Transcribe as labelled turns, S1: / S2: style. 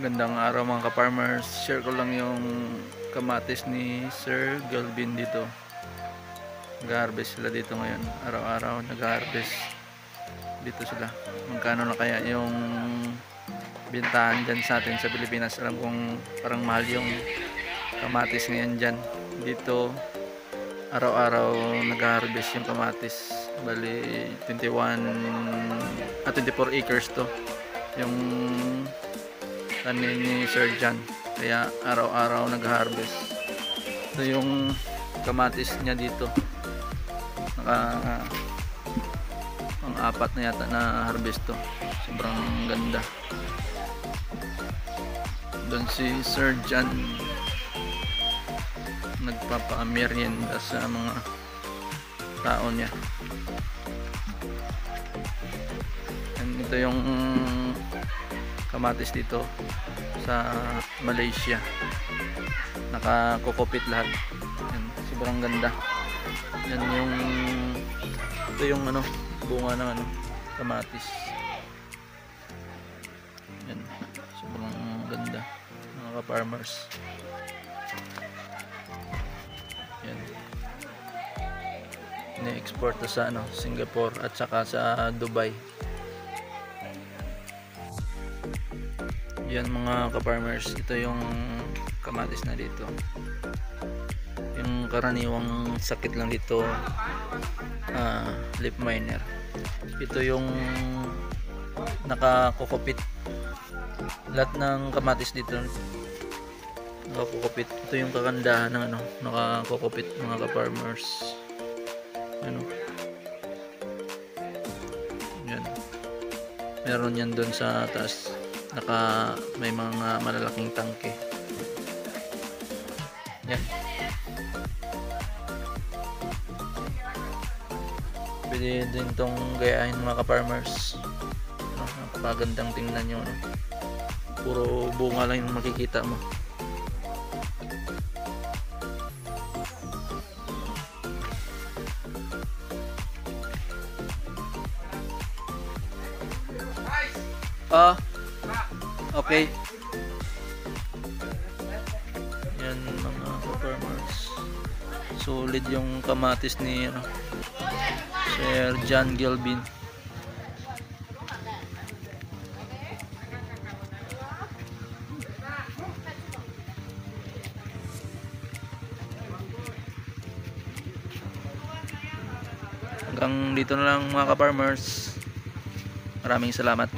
S1: Gandang araw mga ka-farmers. Share ko lang yung kamatis ni Sir Galvin dito. Nag-harvest sila dito ngayon. Araw-araw nag-harvest dito sila. Magkano na kaya yung bintahan dyan sa atin sa Pilipinas? Alam kong parang mahal yung kamatis ngayon dyan. Dito araw-araw nag-harvest yung kamatis. Bali 24 acres to yung tanim ni Sir John, kaya araw-araw nag-harvest. Ito yung kamatis niya dito, pang-apat na yata na harvest to. Sobrang ganda. Doon si Sir John nagpapa-merienda sa mga tao niya. And ito yung kamatis dito sa Malaysia, nakakukupit lahat. Yan, sobrang ganda. Yan yung ito yung bunga ng kamatis. Yan, sobrang ganda mga ka-farmers. Yan, ini-export to sa Singapore at saka sa Dubai. Yan mga ka-farmers, ito yung kamatis na dito. Yung karaniwang sakit lang dito, leaf miner. Ito yung nakakukupit. Lahat ng kamatis dito nakakukupit. Ito yung kagandahan ng nakakukupit mga ka-farmers. Yan. Meron yan doon sa taas. May mga malalaking tangke. Yan. Pwede din itong gayahin mga ka-farmers. Napakagandang tingnan nyo. Puro bunga lang yung makikita mo. Okay. Yan mga ka-farmers. Solid yung kamatis ni Sir John Galvin. Hanggang dito na lang mga ka-farmers. Maraming salamat.